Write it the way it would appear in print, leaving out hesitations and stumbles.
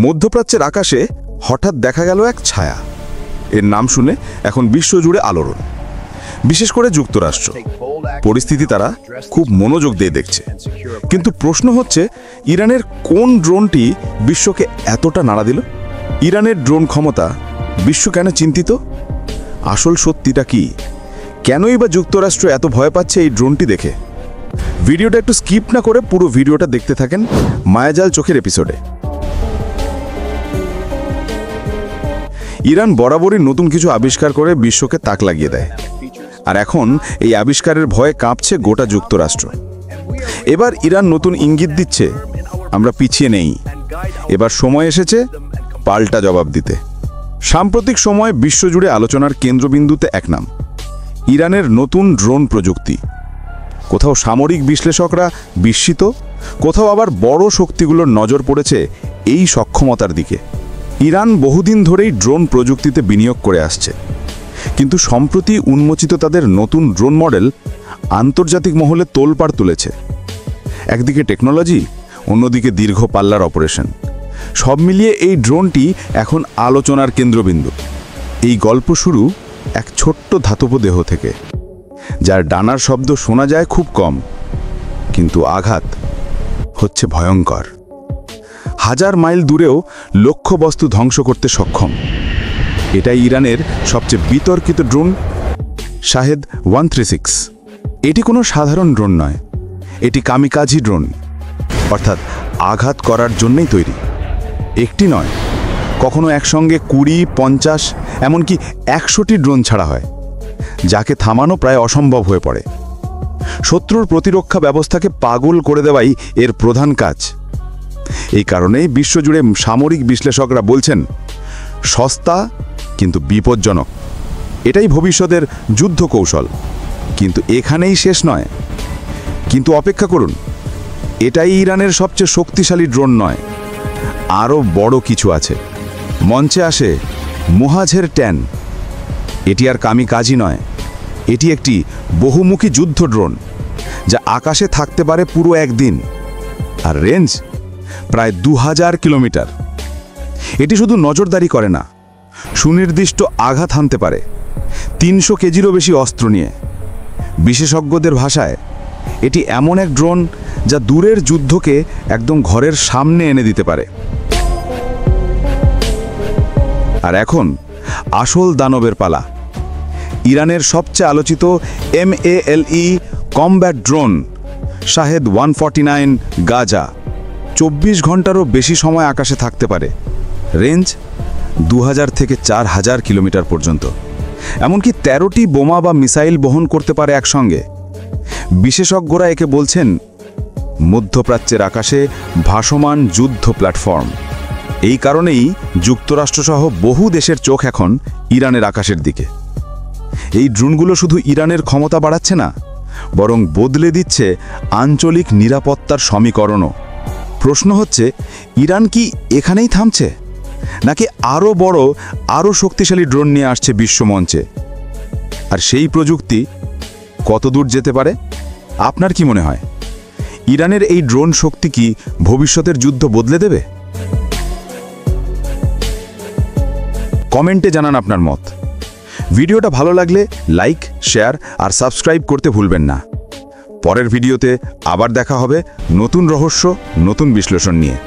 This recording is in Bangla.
মধ্যপ্রাচ্যের আকাশে হঠাৎ দেখা গেল এক ছায়া। এর নাম শুনে এখন বিশ্বজুড়ে আলোড়ন, বিশেষ করে যুক্তরাষ্ট্র। পরিস্থিতি তারা খুব মনোযোগ দিয়ে দেখছে। কিন্তু প্রশ্ন হচ্ছে, ইরানের কোন ড্রোনটি বিশ্বকে এতটা নাড়া দিল? ইরানের ড্রোন ক্ষমতা বিশ্ব কেন চিন্তিত? আসল সত্যিটা কি? কেনই বা যুক্তরাষ্ট্র এত ভয় পাচ্ছে এই ড্রোনটি দেখে? ভিডিওটা একটু স্কিপ না করে পুরো ভিডিওটা দেখতে থাকেন মায়াজাল চোখের এপিসোডে। ইরান বরাবরই নতুন কিছু আবিষ্কার করে বিশ্বকে তাক লাগিয়ে দেয়, আর এখন এই আবিষ্কারের ভয়ে কাঁপছে গোটা যুক্তরাষ্ট্র। এবার ইরান নতুন ইঙ্গিত দিচ্ছে, আমরা পিছিয়ে নেই, এবার সময় এসেছে পাল্টা জবাব দিতে। সাম্প্রতিক সময়ে বিশ্বজুড়ে আলোচনার কেন্দ্রবিন্দুতে এক নাম, ইরানের নতুন ড্রোন প্রযুক্তি। কোথাও সামরিক বিশ্লেষকরা বিস্মিত, কোথাও আবার বড় শক্তিগুলোর নজর পড়েছে এই সক্ষমতার দিকে। ইরান বহুদিন ধরেই ড্রোন প্রযুক্তিতে বিনিয়োগ করে আসছে, কিন্তু সম্প্রতি উন্মোচিত তাদের নতুন ড্রোন মডেল আন্তর্জাতিক মহলে তোলপাড় তুলেছে। একদিকে টেকনোলজি, অন্যদিকে দীর্ঘ পাল্লার অপারেশন। সব মিলিয়ে এই ড্রোনটি এখন আলোচনার কেন্দ্রবিন্দু। এই গল্প শুরু এক ছোট্ট ধাতব দেহ থেকে, যার ডানার শব্দ শোনা যায় খুব কম, কিন্তু আঘাত হচ্ছে ভয়ঙ্কর। 1000 মাইল দূরেও লক্ষ্যবস্তু ধ্বংস করতে সক্ষম। এটাই ইরানের সবচেয়ে বিতর্কিত ড্রোন, শাহেদ 136। এটি কোনো সাধারণ ড্রোন নয়, এটি কামিকাজি ড্রোন, অর্থাৎ আঘাত করার জন্যই তৈরি। একটি নয়, কখনো একসঙ্গে 20, 50, এমনকি 100টি ড্রোন ছাড়া হয়, যাকে থামানো প্রায় অসম্ভব হয়ে পড়ে। শত্রুর প্রতিরক্ষা ব্যবস্থাকে পাগল করে দেওয়াই এর প্রধান কাজ। এই কারণেই বিশ্বজুড়ে সামরিক বিশ্লেষকরা বলছেন, সস্তা কিন্তু বিপজ্জনক। এটাই ভবিষ্যতের যুদ্ধ কৌশল। কিন্তু এখানেই শেষ নয়। কিন্তু অপেক্ষা করুন, এটাই ইরানের সবচেয়ে শক্তিশালী ড্রোন নয়, আরও বড় কিছু আছে। মঞ্চে আসে মুহাজের 10। এটি আর কামিকাজি নয়, এটি একটি বহুমুখী যুদ্ধ ড্রোন, যা আকাশে থাকতে পারে পুরো একদিন, আর রেঞ্জ প্রায় 2000 কিলোমিটার। এটি শুধু নজরদারি করে না, সুনির্দিষ্ট আঘাত হানতে পারে 300 কেজিরও বেশি অস্ত্র নিয়ে। বিশেষজ্ঞদের ভাষায় এটি এমন এক ড্রোন যা দূরের যুদ্ধকে একদম ঘরের সামনে এনে দিতে পারে। আর এখন আসল দানবের পালা। ইরানের সবচেয়ে আলোচিত MALE combat drone Shahed 149 Gaza 24 ঘন্টারও বেশি সময় আকাশে থাকতে পারে। রেঞ্জ 2000 থেকে 4000 কিলোমিটার পর্যন্ত। এমনকি 13টি বোমা বা মিসাইল বহন করতে পারে একসঙ্গে। বিশেষজ্ঞরা একে বলছেন মধ্যপ্রাচ্যের আকাশে ভাসমান যুদ্ধ প্ল্যাটফর্ম। এই কারণেই যুক্তরাষ্ট্রসহ বহু দেশের চোখ এখন ইরানের আকাশের দিকে। এই ড্রোনগুলো শুধু ইরানের ক্ষমতা বাড়াচ্ছে না, বরং বদলে দিচ্ছে আঞ্চলিক নিরাপত্তার সমীকরণও। প্রশ্ন হচ্ছে, ইরান কি এখানেই থামছে, নাকি আরও বড়, আরও শক্তিশালী ড্রোন নিয়ে আসছে বিশ্বমঞ্চে? আর সেই প্রযুক্তি কতদূর যেতে পারে? আপনার কি মনে হয়, ইরানের এই ড্রোন শক্তি কি ভবিষ্যতের যুদ্ধ বদলে দেবে? কমেন্টে জানান আপনার মত। ভিডিওটা ভালো লাগলে লাইক, শেয়ার আর সাবস্ক্রাইব করতে ভুলবেন না। পরের ভিডিওতে আবার দেখা হবে নতুন রহস্য, নতুন বিশ্লেষণ নিয়ে।